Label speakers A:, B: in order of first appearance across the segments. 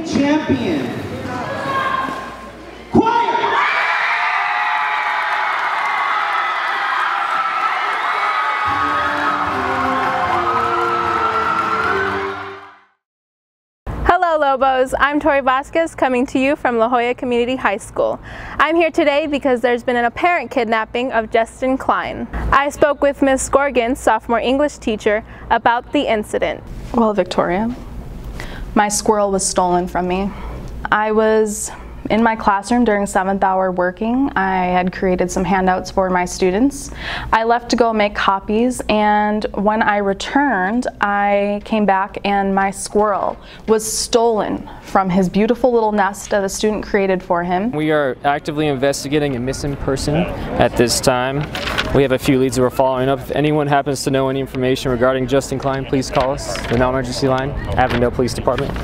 A: Champion. Choir.
B: Hello Lobos, I'm Tori Vasquez coming to you from La Jolla Community High School. I'm here today because there's been an apparent kidnapping of Justin Klein. I spoke with Ms. Gorgon, sophomore English teacher, about the incident.
C: Well, Victoria, my squirrel was stolen from me. I was in my classroom during 7th hour working. I had created some handouts for my students. I left to go make copies, and when I returned, I came back and my squirrel was stolen from his beautiful little nest that a student created for him.
D: We are actively investigating a missing person at this time. We have a few leads that we're following up. If anyone happens to know any information regarding Justin Klein, please call us, the non-emergency line, Avondale Police Department.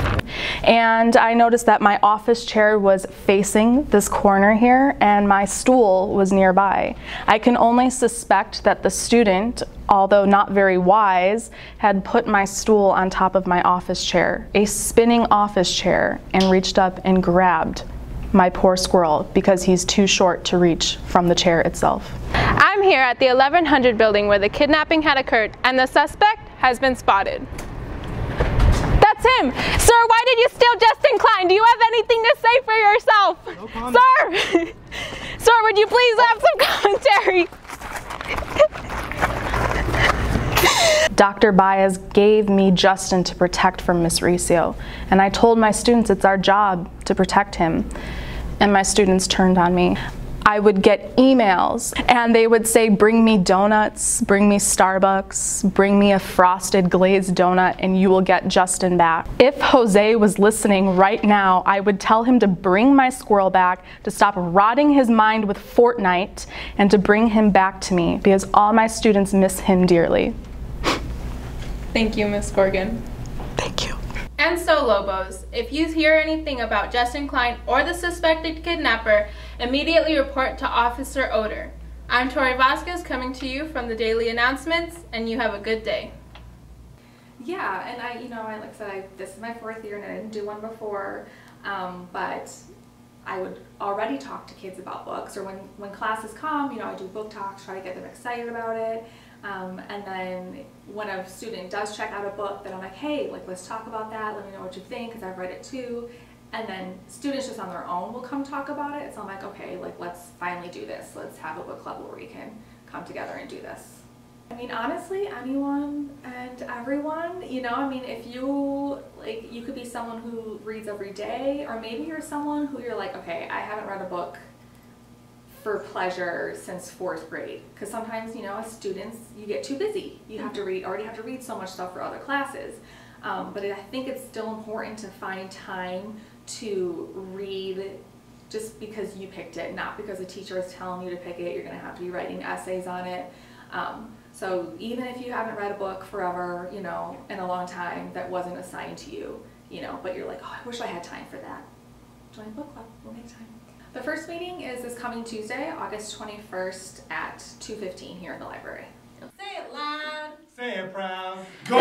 C: And I noticed that my office chair was facing this corner here and my stool was nearby. I can only suspect that the student, although not very wise, had put my stool on top of my office chair, a spinning office chair, and reached up and grabbed my poor squirrel because he's too short to reach from the chair itself.
B: I'm here at the 1100 building where the kidnapping had occurred, and the suspect has been spotted. That's him! Sir, why did you steal Justin Klein? Do you have anything to say for yourself?
A: No comment.
B: Sir! Sir, would you please have some commentary?
C: Dr. Baez gave me Justin to protect from Miss Riccio, and I told my students it's our job to protect him, and my students turned on me. I would get emails and they would say, bring me donuts, bring me Starbucks, bring me a frosted glazed donut, and you will get Justin back. If Jose was listening right now, I would tell him to bring my squirrel back, to stop rotting his mind with Fortnite, and to bring him back to me, because all my students miss him dearly.
B: Thank you, Ms. Gorgon.
C: Thank you.
B: And so, Lobos, if you hear anything about Justin Klein or the suspected kidnapper, immediately report to Officer Oder. I'm Tori Vasquez coming to you from the Daily Announcements, and you have a good day.
E: Yeah, and like I said, this is my 4th year and I didn't do one before, but I would already talk to kids about books, or when classes come, I do book talks, try to get them excited about it. And then when a student does check out a book, then I'm like, hey, let's talk about that, let me know what you think, because I've read it too. And then students just on their own will come talk about it. So I'm like, okay, let's finally do this. Let's have a book club where we can come together and do this. I mean, honestly, anyone and everyone, if you could be someone who reads every day, or maybe you're someone who you're like, okay, I haven't read a book for pleasure since 4th grade, because sometimes as students you get too busy, you have to already have to read so much stuff for other classes, but I think it's still important to find time to read just because you picked it, not because a teacher is telling you to pick it. You're going to have to be writing essays on it, so even if you haven't read a book forever, in a long time that wasn't assigned to you, but you're like, oh, I wish I had time for that, join a book club, we'll make time. The first meeting is this coming Tuesday, August 21st at 2:15 here in the library.
F: Say it loud.
A: Say it proud. Go